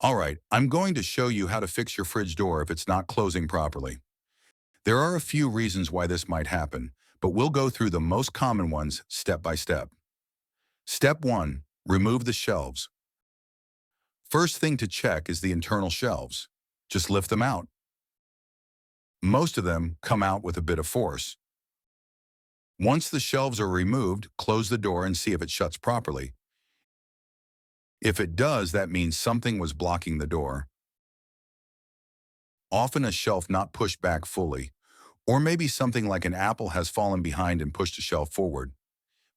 All right, I'm going to show you how to fix your fridge door if it's not closing properly. There are a few reasons why this might happen, but we'll go through the most common ones step by step. Step 1. Remove the shelves. First thing to check is the internal shelves. Just lift them out. Most of them come out with a bit of force. Once the shelves are removed, close the door and see if it shuts properly. If it does, that means something was blocking the door. Often a shelf not pushed back fully, or maybe something like an apple has fallen behind and pushed a shelf forward.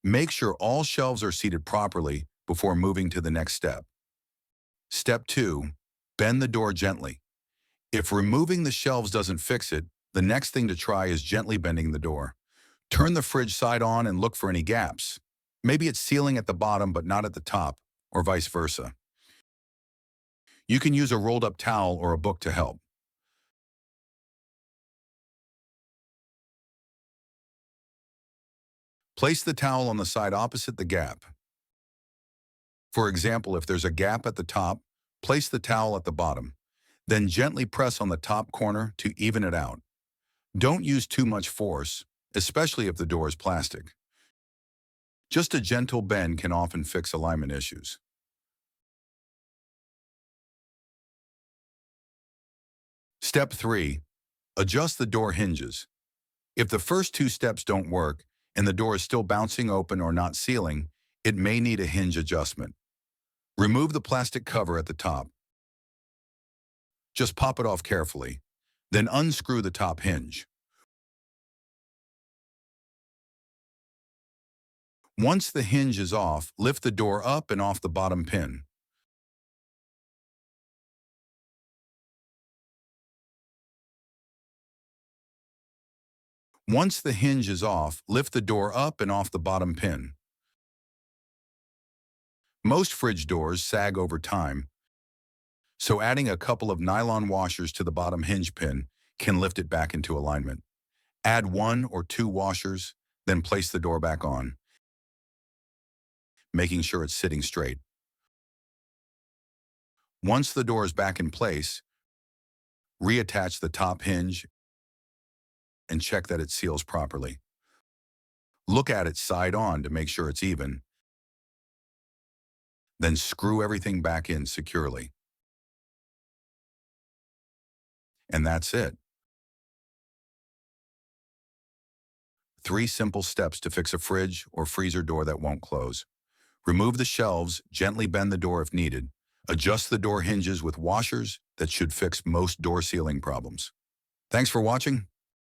Make sure all shelves are seated properly before moving to the next step. Step 2. Bend the door gently. If removing the shelves doesn't fix it, the next thing to try is gently bending the door. Turn the fridge side on and look for any gaps. Maybe it's sealing at the bottom but not at the top, or vice versa. You can use a rolled-up towel or a book to help. Place the towel on the side opposite the gap. For example, if there's a gap at the top, place the towel at the bottom. Then gently press on the top corner to even it out. Don't use too much force, especially if the door is plastic. Just a gentle bend can often fix alignment issues. Step 3. Adjust the door hinges. If the first two steps don't work and the door is still bouncing open or not sealing, it may need a hinge adjustment. Remove the plastic cover at the top. Just pop it off carefully. Then unscrew the top hinge. Once the hinge is off, lift the door up and off the bottom pin. Once the hinge is off, lift the door up and off the bottom pin. Most fridge doors sag over time, so adding a couple of nylon washers to the bottom hinge pin can lift it back into alignment. Add 1 or 2 washers, then place the door back on, making sure it's sitting straight. Once the door is back in place, reattach the top hinge and check that it seals properly. Look at it side on to make sure it's even. Then screw everything back in securely. And that's it. 3 simple steps to fix a fridge or freezer door that won't close. Remove the shelves, gently bend the door if needed. Adjust the door hinges with washers that should fix most door sealing problems. Thanks for watching.